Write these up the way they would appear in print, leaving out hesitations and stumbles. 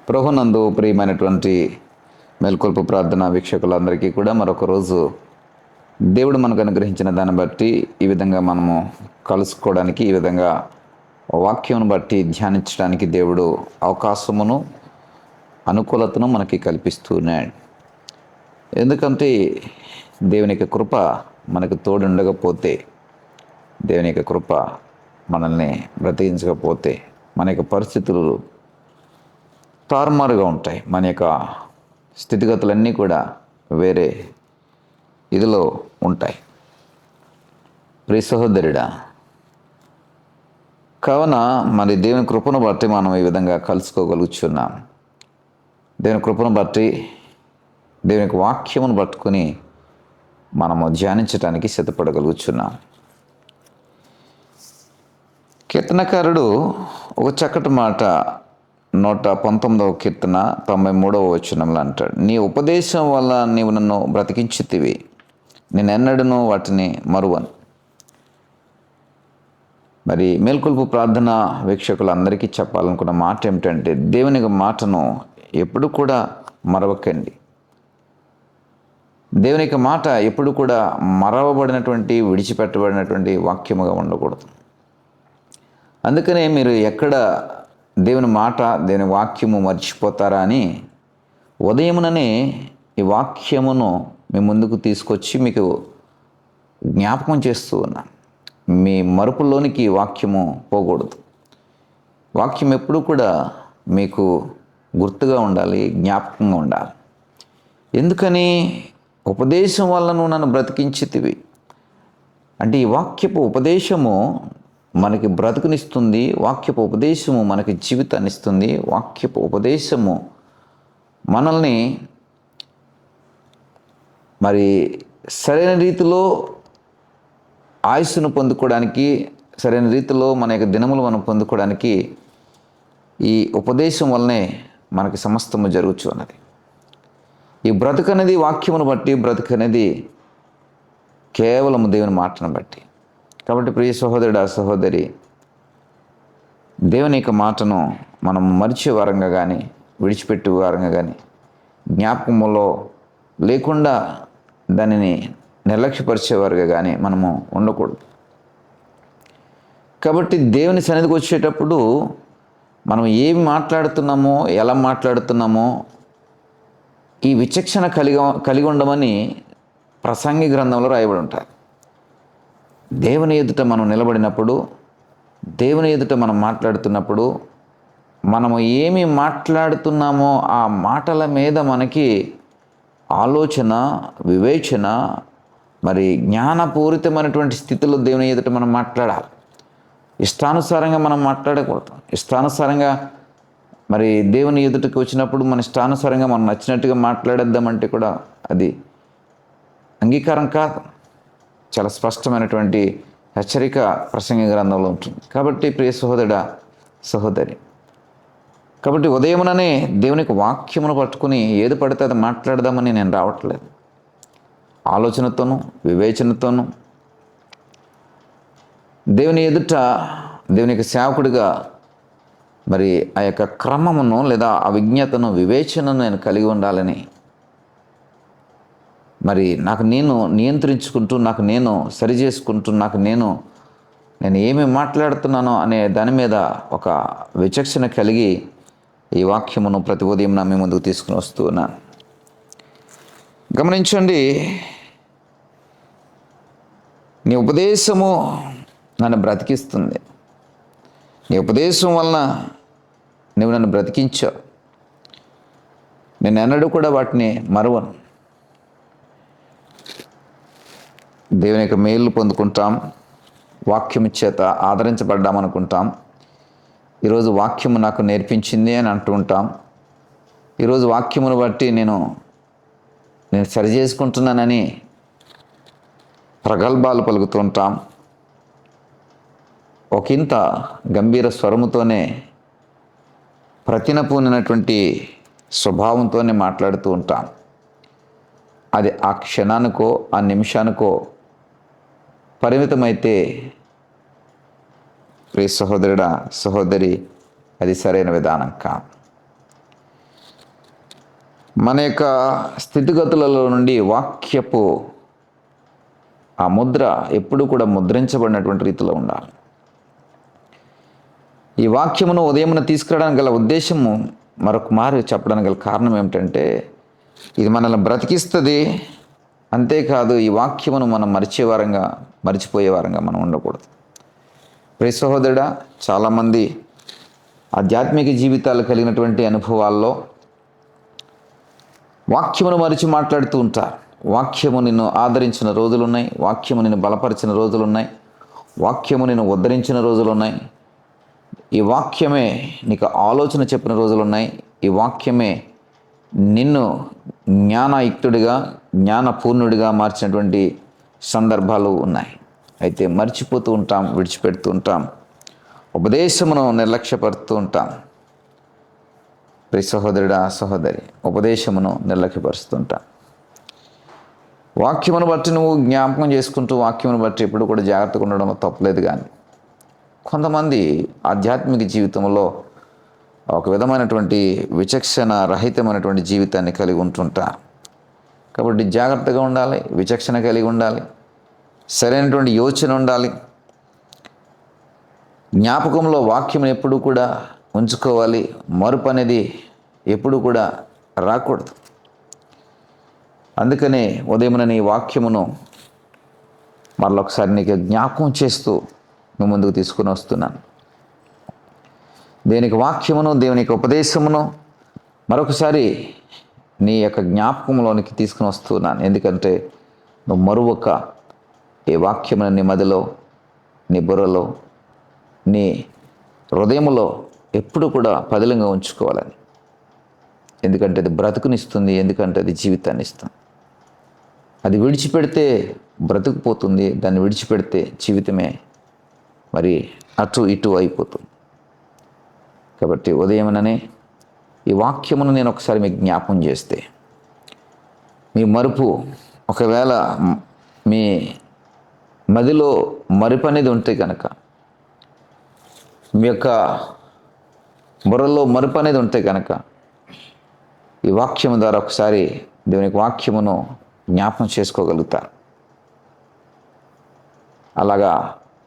ప్రభునందు ప్రియమైనటువంటి మేల్కొల్పు ప్రార్థన వీక్షకులందరికీ కూడా మరొక రోజు దేవుడు మనకు అనుగ్రహించిన దాన్ని బట్టి ఈ విధంగా మనము కలుసుకోవడానికి, ఈ విధంగా వాక్యం బట్టి ధ్యానించడానికి దేవుడు అవకాశమును అనుకూలతను మనకి కల్పిస్తున్నాడు. ఎందుకంటే దేవుని యొక్క కృప మనకు తోడుండకపోతే, దేవుని యొక్క కృప మనల్ని బ్రతికించకపోతే మన యొక్క పరిస్థితులు తారుమారుగా ఉంటాయి. మన యొక్క స్థితిగతులన్నీ కూడా వేరే ఇదిలో ఉంటాయి. ప్రియ సహోదరుడా, కావున మరి దేవుని కృపను బట్టి మనం ఈ విధంగా కలుసుకోగలుగుతున్నాం. దేవుని కృపను బట్టి, దేవుని వాక్యమును పట్టుకుని మనము ధ్యానించడానికి సిద్ధపడగలుగుతున్నాం. కీర్తనకారుడు ఒక చక్కటి మాట 119వ కీర్తన 93వ వచనంలో అంటాడు, నీ ఉపదేశం వల్ల నీవు నన్ను బ్రతికించితివి, నేనెన్నడూ వాటిని మరువను. మరి మేల్కొల్పు ప్రార్థన వీక్షకులందరికీ చెప్పాలనుకున్న మాట ఏమిటంటే, దేవుని మాటను ఎప్పుడు కూడా మరవకండి. దేవుని యొక్క మాట ఎప్పుడు కూడా మరవబడినటువంటి, విడిచిపెట్టబడినటువంటి వాక్యముగా ఉండకూడదు. అందుకనే మీరు ఎక్కడ దేవుని మాట, దేవుని వాక్యము మర్చిపోతారా అని ఉదయముననే ఈ వాక్యమును మీ ముందుకు తీసుకొచ్చి మీకు జ్ఞాపకం చేస్తూ ఉన్నాను. మీ మరుపులోనికి వాక్యము పోకూడదు. వాక్యం ఎప్పుడు కూడా మీకు గుర్తుగా ఉండాలి, జ్ఞాపకంగా ఉండాలి. ఎందుకని? ఉపదేశం వల్ల నువ్వు నన్ను బ్రతికించితివి అంటే, ఈ వాక్యపు ఉపదేశము మనకి బ్రతుకునిస్తుంది. వాక్యపు ఉపదేశము మనకి జీవితాన్ని ఇస్తుంది. వాక్యపు ఉపదేశము మనల్ని మరి సరైన రీతిలో ఆయుస్సును పొందుకోవడానికి, సరైన రీతిలో మన యొక్క దినములు మనం పొందుకోవడానికి ఈ ఉపదేశం వల్లనే మనకి సమస్తము జరుగుచు అన్నది. ఈ బ్రతుకనేది వాక్యమును బట్టి, బ్రతుకనేది కేవలం దేవుని మాటను బట్టి. కాబట్టి ప్రియ సహోదరుడు, సహోదరి, దేవుని యొక్క మాటను మనం మరిచే వారంగా కానీ, విడిచిపెట్టే వారంగా కానీ, జ్ఞాపకములో లేకుండా దానిని నిర్లక్ష్యపరిచేవారుగా కానీ మనము ఉండకూడదు. కాబట్టి దేవుని సన్నిధికి వచ్చేటప్పుడు మనం ఏమి మాట్లాడుతున్నామో, ఎలా మాట్లాడుతున్నామో ఈ విచక్షణ కలిగి ఉండమని ప్రసంగి గ్రంథంలో రాయబడి ఉంటారు. దేవుని ఎదుట మనం నిలబడినప్పుడు, దేవుని ఎదుట మనం మాట్లాడుతున్నప్పుడు, మనము ఏమి మాట్లాడుతున్నామో ఆ మాటల మీద మనకి ఆలోచన, వివేచన, మరి జ్ఞానపూరితమైనటువంటి స్థితిలో దేవుని ఎదుట మనం మాట్లాడాలి. ఇష్టానుసారంగా మనం మాట్లాడకూడదు. ఇష్టానుసారంగా మరి దేవుని ఎదుటకు వచ్చినప్పుడు మన ఇష్టానుసారంగా మనం నచ్చినట్టుగా మాట్లాడేద్దామంటే కూడా అది అంగీకారం కాదు. చాలా స్పష్టమైనటువంటి హెచ్చరిక ప్రసంగి గ్రంథంలో ఉంటుంది. కాబట్టి ప్రియ సహోదరుడా, సహోదరి, కాబట్టి ఉదయముననే దేవునికి వాక్యమును పట్టుకుని ఏది పడితే అది మాట్లాడదామని నేను రావట్లేదు. ఆలోచనతోనూ, వివేచనతోనూ దేవుని ఎదుట, దేవుని యొక్క సేవకుడిగా మరి ఆ యొక్క క్రమమును లేదా ఆ విజ్ఞతను, వివేచనను నేను కలిగి ఉండాలని, మరి నాకు నేను నియంత్రించుకుంటూ, నాకు నేను సరి చేసుకుంటూ, నేను ఏమి మాట్లాడుతున్నానో అనే దాని మీద ఒక విచక్షణ కలిగి ఈ వాక్యమును ప్రతి ఉదయం నా మీ ముందుకు తీసుకుని వస్తూ ఉన్నాను. గమనించండి, నీ ఉపదేశము నన్ను బ్రతికిస్తుంది. నీ ఉపదేశం వలన నువ్వు నన్ను బ్రతికించావు. నేను ఎన్నడూ కూడా వాటిని మరువను. దేవుని యొక్క మేలు పొందుకుంటాం, వాక్యము చేత ఆదరించబడ్డామనుకుంటాం. ఈరోజు వాక్యము నాకు నేర్పించింది అని అంటూ ఉంటాం. ఈరోజు వాక్యమును బట్టి నేను సరి చేసుకుంటున్నానని ప్రగల్భాలు పలుకుతూ ఉంటాం. ఒకంత గంభీర స్వరముతోనే, ప్రతినపూనినటువంటి స్వభావంతోనే మాట్లాడుతూ ఉంటాం. అది ఆ క్షణానికో, ఆ నిమిషానికో పరిమితమైతే ప్రియ సహోదరుడా, సహోదరి, అది సరైన విధానం కాదు. మన యొక్క స్థితిగతులలో నుండి వాక్యపు ఆ ముద్ర ఎప్పుడు కూడా ముద్రించబడినటువంటి రీతిలో ఉండాలి. ఈ వాక్యమును ఉదయమున తీసుకురావడానికి గల ఉద్దేశము మరొక మారు చెప్పడానికి గల కారణం ఏమిటంటే, ఇది మనల్ని బ్రతికిస్తుంది. అంతేకాదు ఈ వాక్యమును మనం మరిచిపోయే వారంగా మనం ఉండకూడదు. ప్రియ సహోదరుడా, చాలామంది ఆధ్యాత్మిక జీవితాలు కలిగినటువంటి అనుభవాల్లో వాక్యమును మరిచి మాట్లాడుతూ ఉంటారు. వాక్యము నిన్ను ఆదరించిన రోజులున్నాయి, వాక్యము నిన్ను బలపరిచిన రోజులున్నాయి, వాక్యము నిన్ను ఉద్ధరించిన రోజులున్నాయి, ఈ వాక్యమే నీకు ఆలోచన చెప్పిన రోజులున్నాయి, ఈ వాక్యమే నిన్ను జ్ఞానయుక్తుడిగా జ్ఞానపూర్ణుడిగా మార్చినటువంటి సందర్భాలు ఉన్నాయి. అయితే మర్చిపోతూ ఉంటాం, విడిచిపెడుతూ ఉంటాం, ఉపదేశమును నిర్లక్ష్యపడుతూ ఉంటాం. ప్రియ సహోదరుడా, సహోదరి, ఉపదేశమును నిర్లక్ష్యపరుస్తుంటాం. వాక్యమును బట్టి నువ్వు జ్ఞాపకం చేసుకుంటూ వాక్యమును బట్టి ఎప్పుడు కూడా జాగ్రత్తగా ఉండడం తప్పలేదు. కానీ కొంతమంది ఆధ్యాత్మిక జీవితంలో ఒక విధమైనటువంటి విచక్షణ రహితమైనటువంటి జీవితాన్ని కలిగి ఉంటుంటారు. కాబట్టి జాగ్రత్తగా ఉండాలి, విచక్షణ కలిగి ఉండాలి, సరైనటువంటి యోచన ఉండాలి. జ్ఞాపకంలో వాక్యమును ఎప్పుడు కూడా ఉంచుకోవాలి. మరుపు అనేది ఎప్పుడు కూడా రాకూడదు. అందుకనే ఉదయమున నీ వాక్యమును మరొకసారి నీకు జ్ఞాపకం చేస్తూ నువ్వు ముందుకు తీసుకుని వస్తున్నాను. దేవునికి వాక్యమును, దేవుని యొక్క ఉపదేశమును మరొకసారి నీ యొక్క జ్ఞాపకంలోనికి తీసుకుని వస్తున్నాను. ఎందుకంటే నువ్వు మరొక ఈ వాక్యమును నీ మదిలో, నీ బుర్రలో, నీ హృదయములో ఎప్పుడు కూడా పదిలంగా ఉంచుకోవాలని. ఎందుకంటే అది బ్రతుకునిస్తుంది, ఎందుకంటే అది జీవితాన్ని ఇస్తుంది. అది విడిచిపెడితే బ్రతుకుపోతుంది, దాన్ని విడిచిపెడితే జీవితమే మరి అటు ఇటు అయిపోతుంది. కాబట్టి ఉదయముననే ఈ వాక్యమును నేను ఒకసారి మీకు జ్ఞాపం చేస్తే, మీ మరుపు ఒకవేళ మీ మదిలో మరుపు అనేది ఉంటే కనుక, మీ యొక్క బుర్రలో మరుపు అనేది ఉంటే కనుక, ఈ వాక్యము ద్వారా ఒకసారి దేవునికి వాక్యమును జ్ఞాపకం చేసుకోగలుగుతారు. అలాగా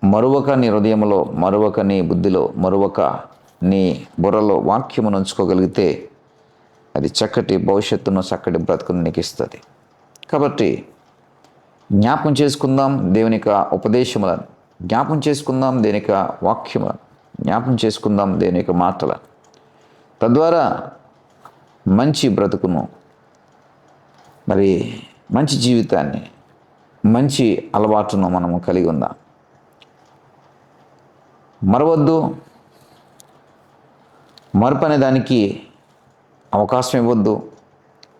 మరొక నీ హృదయంలో, మరొక నీ బుద్ధిలో, మరొక నీ బుర్రలో వాక్యమును ఉంచుకోగలిగితే అది చక్కటి భవిష్యత్తును, చక్కటి బ్రతుకును నీకు ఇస్తుంది. కాబట్టి జ్ఞాపకం చేసుకుందాం దేవుని యొక్క ఉపదేశములను, జ్ఞాపకం చేసుకుందాం దేవుని యొక్క వాక్యములను, జ్ఞాపకం చేసుకుందాం దేవుని యొక్క మాటలను. తద్వారా మంచి బ్రతుకును, మరి మంచి జీవితాన్ని, మంచి అలవాటును మనము కలిగి ఉందాం. మరవద్దు, మరపు అనే దానికి అవకాశం ఇవ్వద్దు.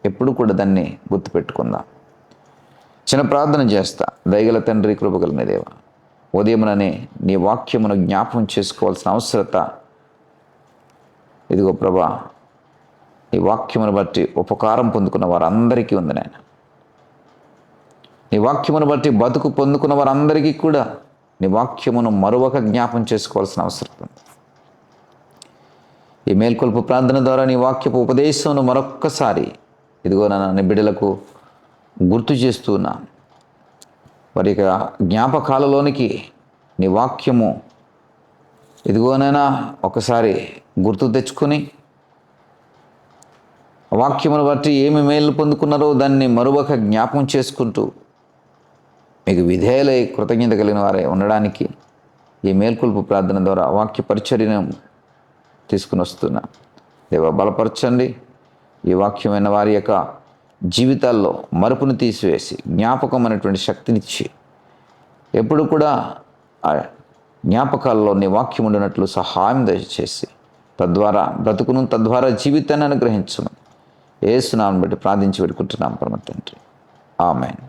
ఎప్పుడు కూడా దాన్ని గుర్తుపెట్టుకుందాం. చిన్న ప్రార్థన చేస్తా. దయగల తండ్రి, కృపగలిగిన దేవ, ఉదయముననే నీ వాక్యమును జ్ఞాపకం చేసుకోవాల్సిన అవసరత ఇదిగో ప్రభా, నీ వాక్యమును బట్టి ఉపకారం పొందుకున్న వారందరికీ ఉంది నాయన. నీ వాక్యమును బట్టి బతుకు పొందుకున్న వారందరికీ కూడా నీ వాక్యమును మరొక జ్ఞాపం చేసుకోవాల్సిన అవసరం ఉంది. ఈ మేల్కొల్పు ప్రార్థన ద్వారా నీ వాక్యపు ఉపదేశమును మరొక్కసారి ఇదిగో నీ బిడ్డలకు గుర్తు చేస్తున్నా. వారి యొక్క జ్ఞాపకాలలోనికి నీ వాక్యము ఇదిగోనైనా ఒకసారి గుర్తు తెచ్చుకొని, వాక్యమును బట్టి ఏమి మేలు పొందుకున్నారో దాన్ని మరొక జ్ఞాపకం చేసుకుంటూ మీకు విధేయులై కృతజ్ఞత కలిగిన వారే ఉండడానికి ఈ మేల్కొల్పు ప్రార్థన ద్వారా వాక్య పరిచర్యను తీసుకుని వస్తున్నా. దేవ, బలపరచండి. ఈ వాక్యమైన వారి యొక్క జీవితాల్లో మరుపును తీసివేసి జ్ఞాపకం అనేటువంటి శక్తినిచ్చి ఎప్పుడు కూడా ఆ జ్ఞాపకాల్లో నీ వాక్యం ఉండినట్లు సహాయం దయచేసి తద్వారా బ్రతుకును, తద్వారా జీవితాన్ని అనుగ్రహించమని యేసు నామమును బట్టి ప్రార్థించి పెట్టుకుంటున్నాం పరమ తండ్రి. ఆమేన్.